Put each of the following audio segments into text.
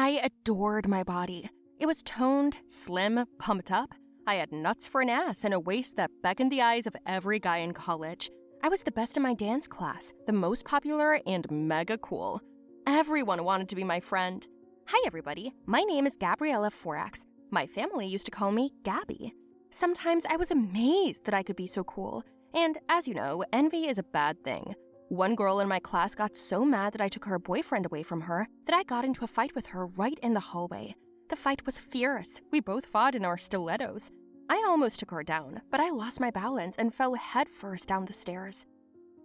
I adored my body. It was toned, slim, pumped up. I had nuts for an ass and a waist that beckoned the eyes of every guy in college. I was the best in my dance class, the most popular, and mega cool. Everyone wanted to be my friend. Hi everybody, my name is Gabriela Forex. My family used to call me Gabby. Sometimes I was amazed that I could be so cool. And as you know, envy is a bad thing. One girl in my class got so mad that I took her boyfriend away from her that I got into a fight with her right in the hallway. The fight was fierce. We both fought in our stilettos. I almost took her down, but I lost my balance and fell headfirst down the stairs.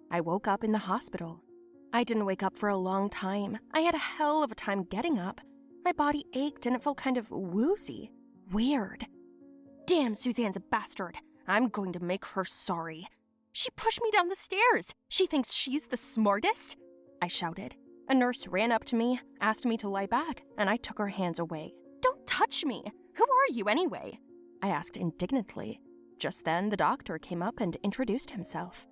I woke up in the hospital. I didn't wake up for a long time. I had a hell of a time getting up. My body ached and it felt kind of woozy. Weird. Damn, Suzanne's a bastard. I'm going to make her sorry. She pushed me down the stairs. She thinks she's the smartest? I shouted. A nurse ran up to me, asked me to lie back, and I took her hands away. Don't touch me. Who are you anyway? I asked indignantly. Just then, the doctor came up and introduced himself.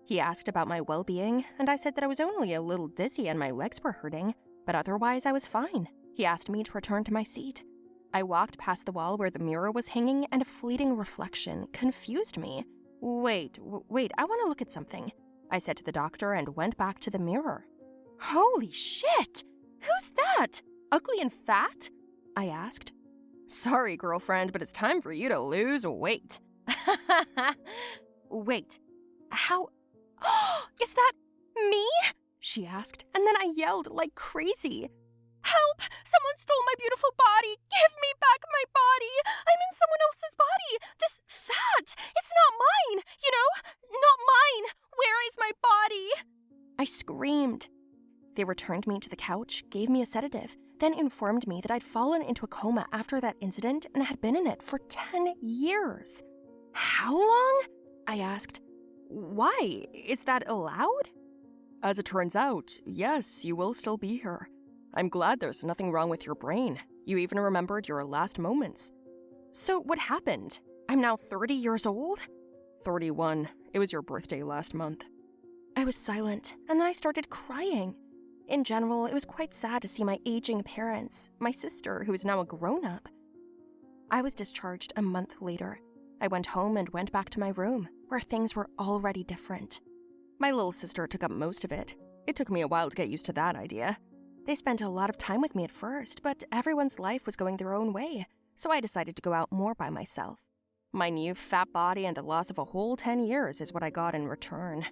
He asked about my well-being, and I said that I was only a little dizzy and my legs were hurting, but otherwise I was fine. He asked me to return to my seat. I walked past the wall where the mirror was hanging, and a fleeting reflection confused me. Wait, I want to look at something, I said to the doctor and went back to the mirror. Holy shit! Who's that? Ugly and fat? I asked. Sorry, girlfriend, but it's time for you to lose weight. Wait, how? Is that me? She asked, and then I yelled like crazy. Help! Someone stole my beautiful body! Give me back my body! I'm in someone else's body! This fat! It's not mine! You know? Not mine! Where is my body? I screamed. They returned me to the couch, gave me a sedative, then informed me that I'd fallen into a coma after that incident and had been in it for 10 years. How long? I asked. Why? Is that allowed? As it turns out, yes, you will still be here. I'm glad there's nothing wrong with your brain. You even remembered your last moments. So what happened? I'm now 30 years old? 31. It was your birthday last month. I was silent, and then I started crying. In general, it was quite sad to see my aging parents, my sister, who is now a grown-up. I was discharged a month later. I went home and went back to my room, where things were already different. My little sister took up most of it. It took me a while to get used to that idea. They spent a lot of time with me at first, but everyone's life was going their own way, so I decided to go out more by myself. My new fat body and the loss of a whole 10 years is what I got in return.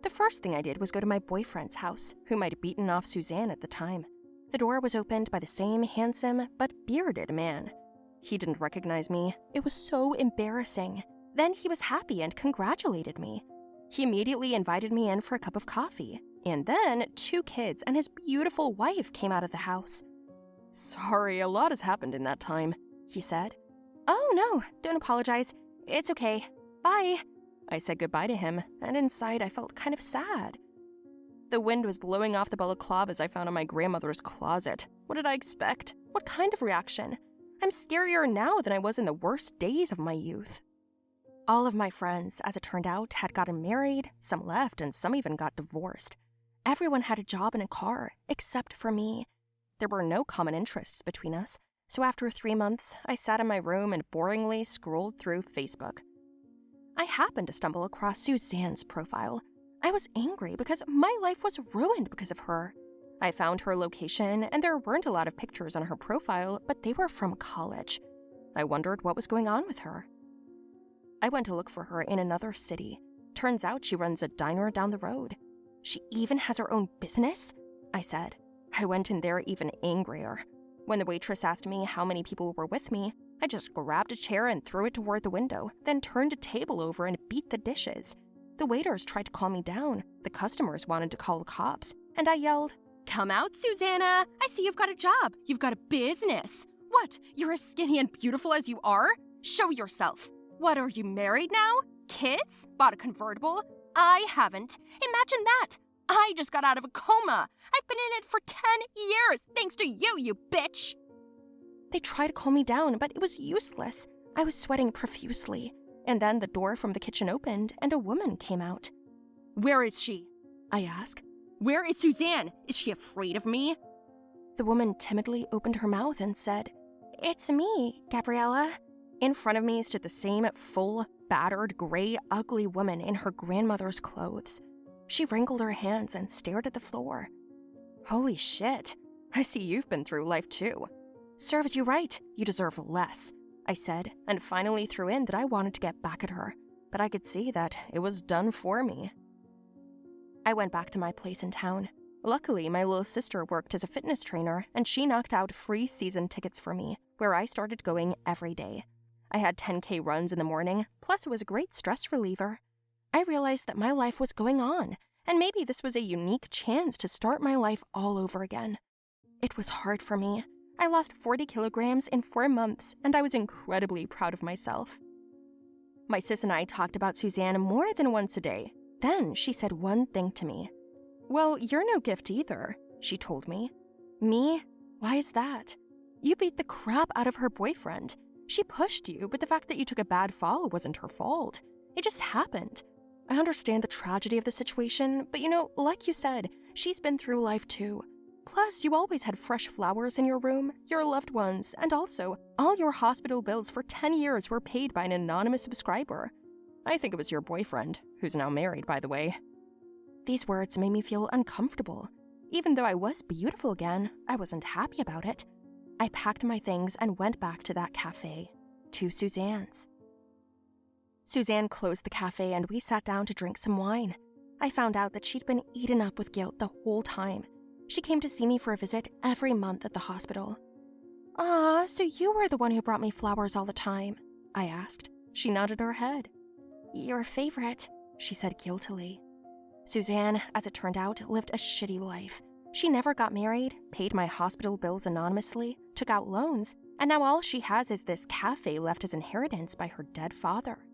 The first thing I did was go to my boyfriend's house, whom I'd beaten off Suzanne at the time. The door was opened by the same handsome but bearded man. He didn't recognize me. It was so embarrassing. Then he was happy and congratulated me. He immediately invited me in for a cup of coffee. And then 2 kids and his beautiful wife came out of the house. Sorry, a lot has happened in that time, he said. Oh no, don't apologize. It's okay. Bye. I said goodbye to him, and inside I felt kind of sad. The wind was blowing off the balaclavas I found in my grandmother's closet. What did I expect? What kind of reaction? I'm scarier now than I was in the worst days of my youth. All of my friends, as it turned out, had gotten married, some left, and some even got divorced. Everyone had a job and a car, except for me. There were no common interests between us, so after 3 months, I sat in my room and boringly scrolled through Facebook. I happened to stumble across Suzanne's profile. I was angry because my life was ruined because of her. I found her location, and there weren't a lot of pictures on her profile, but they were from college. I wondered what was going on with her. I went to look for her in another city. Turns out she runs a diner down the road. She even has her own business? I said. I went in there even angrier. When the waitress asked me how many people were with me, I just grabbed a chair and threw it toward the window, then turned a table over and beat the dishes. The waiters tried to calm me down. The customers wanted to call the cops. And I yelled, "Come out, Susanna! I see you've got a job. You've got a business. What, you're as skinny and beautiful as you are? Show yourself. What, are you married now? Kids? Bought a convertible? I haven't. Imagine that. I just got out of a coma. I've been in it for 10 years, thanks to you, you bitch." They tried to calm me down, but it was useless. I was sweating profusely. And then the door from the kitchen opened, and a woman came out. "Where is she?" I asked. "Where is Suzanne? Is she afraid of me?" The woman timidly opened her mouth and said, "It's me, Gabriela." In front of me stood the same full, battered, gray, ugly woman in her grandmother's clothes. She wrinkled her hands and stared at the floor. "Holy shit, I see you've been through life too. Serves you right, you deserve less," I said, and finally threw in that I wanted to get back at her, but I could see that it was done for me. I went back to my place in town. Luckily, my little sister worked as a fitness trainer, and she knocked out free season tickets for me, where I started going every day. I had 10K runs in the morning, plus it was a great stress reliever. I realized that my life was going on, and maybe this was a unique chance to start my life all over again. It was hard for me. I lost 40 kilograms in 4 months, and I was incredibly proud of myself. My sis and I talked about Suzanne more than once a day. Then she said one thing to me. "Well, you're no gift either," she told me. "Me? Why is that? You beat the crap out of her boyfriend. She pushed you, but the fact that you took a bad fall wasn't her fault. It just happened. I understand the tragedy of the situation, but like you said, she's been through life too. Plus, you always had fresh flowers in your room, your loved ones, and also, all your hospital bills for 10 years were paid by an anonymous subscriber. I think it was your boyfriend, who's now married, by the way." These words made me feel uncomfortable. Even though I was beautiful again, I wasn't happy about it. I packed my things and went back to that cafe, to Suzanne's. Suzanne closed the cafe and we sat down to drink some wine. I found out that she'd been eaten up with guilt the whole time. She came to see me for a visit every month at the hospital. "Ah, so you were the one who brought me flowers all the time?" I asked. She nodded her head. "Your favorite," she said guiltily. Suzanne, as it turned out, lived a shitty life. She never got married, paid my hospital bills anonymously, took out loans, and now all she has is this cafe left as inheritance by her dead father.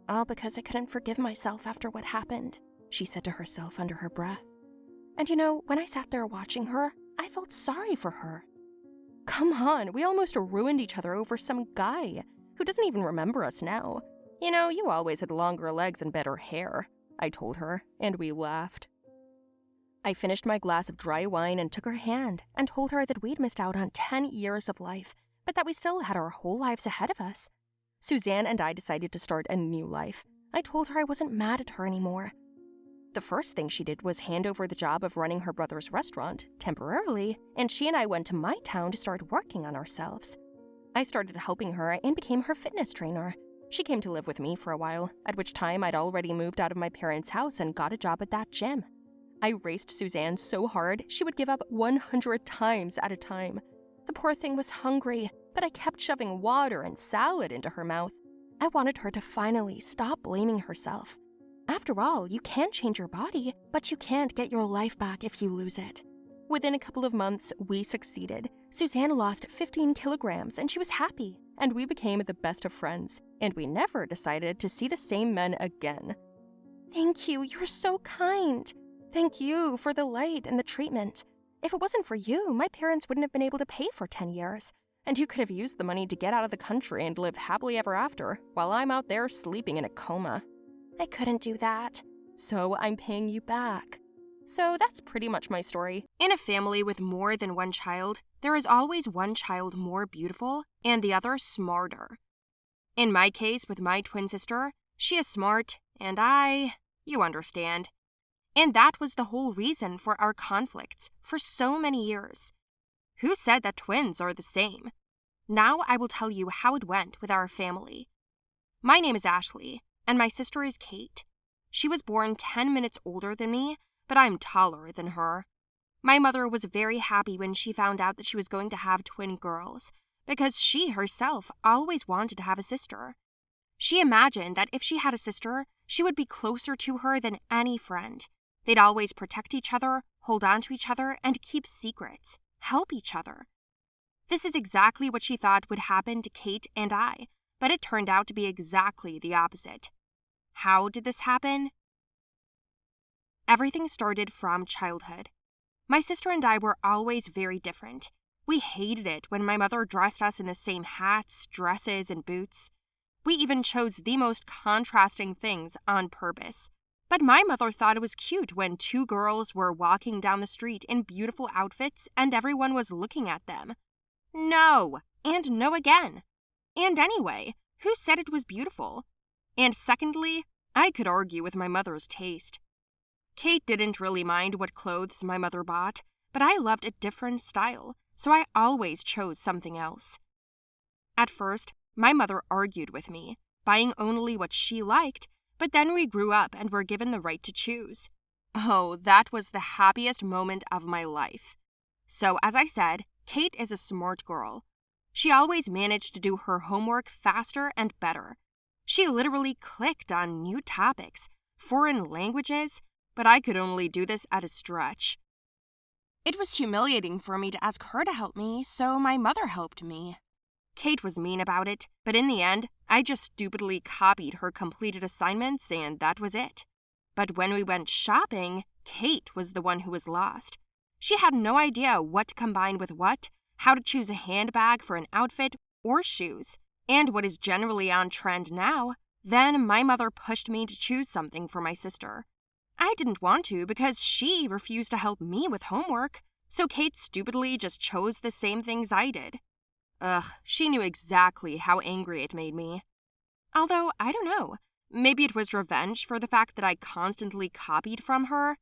"All because I couldn't forgive myself after what happened," she said to herself under her breath. And when I sat there watching her, I felt sorry for her. Come on, we almost ruined each other over some guy who doesn't even remember us now. You always had longer legs and better hair, I told her, and we laughed. I finished my glass of dry wine and took her hand and told her that we'd missed out on 10 years of life, but that we still had our whole lives ahead of us. Suzanne and I decided to start a new life. I told her I wasn't mad at her anymore. The first thing she did was hand over the job of running her brother's restaurant, temporarily, and she and I went to my town to start working on ourselves. I started helping her and became her fitness trainer. She came to live with me for a while, at which time I'd already moved out of my parents' house and got a job at that gym. I raced Suzanne so hard, she would give up 100 times at a time. The poor thing was hungry, but I kept shoving water and salad into her mouth. I wanted her to finally stop blaming herself. After all, you can change your body, but you can't get your life back if you lose it. Within a couple of months, we succeeded. Suzanne lost 15 kilograms and she was happy, and we became the best of friends, and we never decided to see the same men again. "Thank you, you're so kind. Thank you for the light and the treatment. If it wasn't for you, my parents wouldn't have been able to pay for 10 years, and you could have used the money to get out of the country and live happily ever after, while I'm out there sleeping in a coma." "I couldn't do that." "So I'm paying you back." So that's pretty much my story. In a family with more than one child, there is always one child more beautiful and the other smarter. In my case with my twin sister, she is smart and you understand. And that was the whole reason for our conflicts for so many years. Who said that twins are the same? Now I will tell you how it went with our family. My name is Ashley, and my sister is Kate. She was born 10 minutes older than me, but I'm taller than her. My mother was very happy when she found out that she was going to have twin girls, because she herself always wanted to have a sister. She imagined that if she had a sister, she would be closer to her than any friend. They'd always protect each other, hold on to each other, and keep secrets, help each other. This is exactly what she thought would happen to Kate and I, but it turned out to be exactly the opposite. How did this happen? Everything started from childhood. My sister and I were always very different. We hated it when my mother dressed us in the same hats, dresses, and boots. We even chose the most contrasting things on purpose. But my mother thought it was cute when two girls were walking down the street in beautiful outfits and everyone was looking at them. No, and no again. And anyway, who said it was beautiful? And secondly, I could argue with my mother's taste. Kate didn't really mind what clothes my mother bought, but I loved a different style, so I always chose something else. At first, my mother argued with me, buying only what she liked, but then we grew up and were given the right to choose. Oh, that was the happiest moment of my life. So, as I said, Kate is a smart girl. She always managed to do her homework faster and better. She literally clicked on new topics, foreign languages, but I could only do this at a stretch. It was humiliating for me to ask her to help me, so my mother helped me. Kate was mean about it, but in the end, I just stupidly copied her completed assignments and that was it. But when we went shopping, Kate was the one who was lost. She had no idea what to combine with what, how to choose a handbag for an outfit or shoes, and what is generally on trend now. Then my mother pushed me to choose something for my sister. I didn't want to because she refused to help me with homework, so Kate stupidly just chose the same things I did. Ugh, she knew exactly how angry it made me. Although, I don't know, maybe it was revenge for the fact that I constantly copied from her.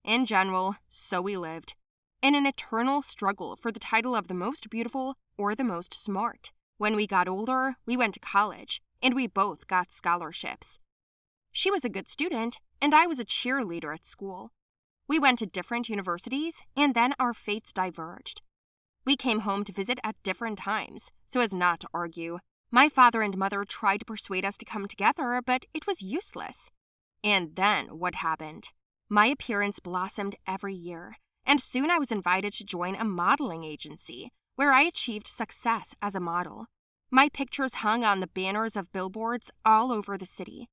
In general, so we lived, in an eternal struggle for the title of the most beautiful or the most smart. When we got older, we went to college, and we both got scholarships. She was a good student, and I was a cheerleader at school. We went to different universities, and then our fates diverged. We came home to visit at different times, so as not to argue. My father and mother tried to persuade us to come together, but it was useless. And then what happened? My appearance blossomed every year, and soon I was invited to join a modeling agency, where I achieved success as a model. My pictures hung on the banners of billboards all over the city.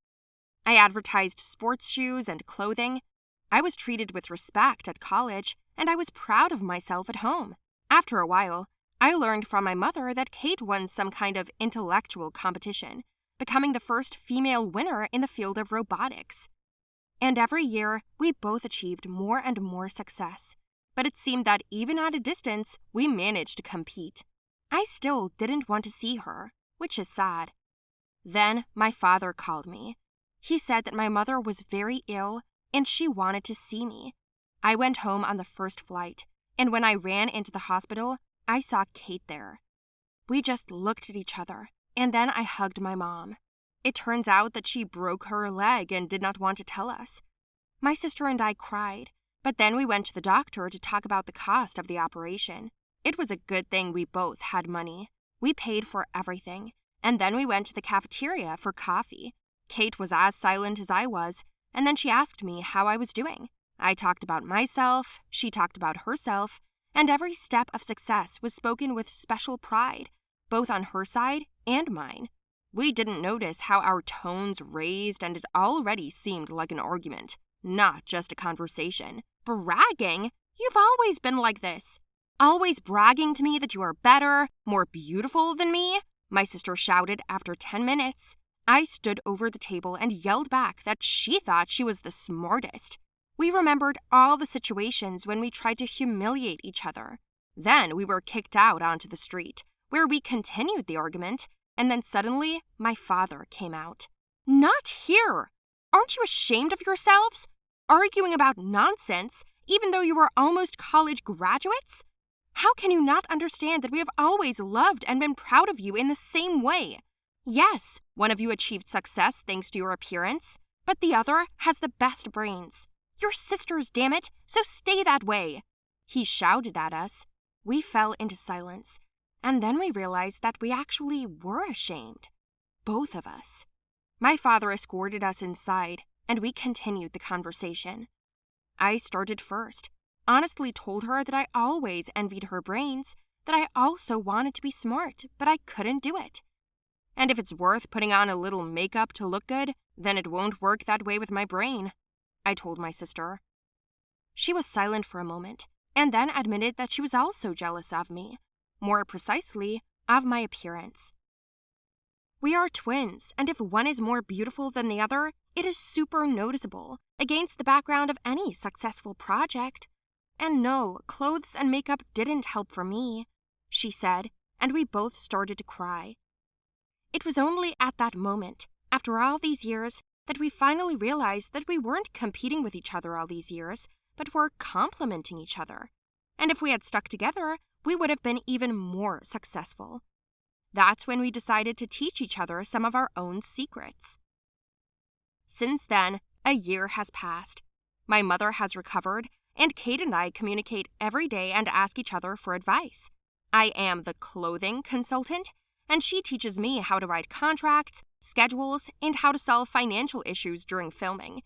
I advertised sports shoes and clothing. I was treated with respect at college, and I was proud of myself at home. After a while, I learned from my mother that Kate won some kind of intellectual competition, becoming the first female winner in the field of robotics. And every year, we both achieved more and more success. But it seemed that even at a distance, we managed to compete. I still didn't want to see her, which is sad. Then my father called me. He said that my mother was very ill and she wanted to see me. I went home on the first flight, and when I ran into the hospital, I saw Kate there. We just looked at each other, and then I hugged my mom. It turns out that she broke her leg and did not want to tell us. My sister and I cried, but then we went to the doctor to talk about the cost of the operation. It was a good thing we both had money. We paid for everything, and then we went to the cafeteria for coffee. Kate was as silent as I was, and then she asked me how I was doing. I talked about myself, she talked about herself, and every step of success was spoken with special pride, both on her side and mine. We didn't notice how our tones raised, and it already seemed like an argument, not just a conversation. Bragging? You've always been like this. Always bragging to me that you are better, more beautiful than me? My sister shouted after 10 minutes. I stood over the table and yelled back that she thought she was the smartest. We remembered all the situations when we tried to humiliate each other. Then we were kicked out onto the street, where we continued the argument, and then suddenly my father came out. Not here! Aren't you ashamed of yourselves? Arguing about nonsense, even though you are almost college graduates? How can you not understand that we have always loved and been proud of you in the same way? Yes, one of you achieved success thanks to your appearance, but the other has the best brains. You're sisters, damn it, so stay that way. He shouted at us. We fell into silence, and then we realized that we actually were ashamed. Both of us. My father escorted us inside, and we continued the conversation. I started first, honestly told her that I always envied her brains, that I also wanted to be smart, but I couldn't do it. And if it's worth putting on a little makeup to look good, then it won't work that way with my brain, I told my sister. She was silent for a moment, and then admitted that she was also jealous of me, more precisely, of my appearance. We are twins, and if one is more beautiful than the other, It is super noticeable against the background of any successful project. And no, clothes and makeup didn't help for me, she said, and we both started to cry. It was only at that moment, after all these years, that we finally realized that we weren't competing with each other all these years, but were complementing each other. And if we had stuck together, we would have been even more successful. That's when we decided to teach each other some of our own secrets. Since then, a year has passed. My mother has recovered, and Kate and I communicate every day and ask each other for advice. I am the clothing consultant, and she teaches me how to write contracts, schedules, and how to solve financial issues during filming.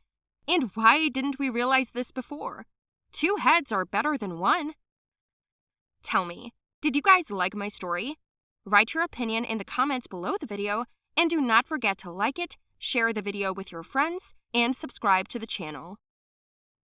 And why didn't we realize this before? 2 heads are better than 1. Tell me, did you guys like my story? Write your opinion in the comments below the video, and do not forget to like it, share the video with your friends, and subscribe to the channel.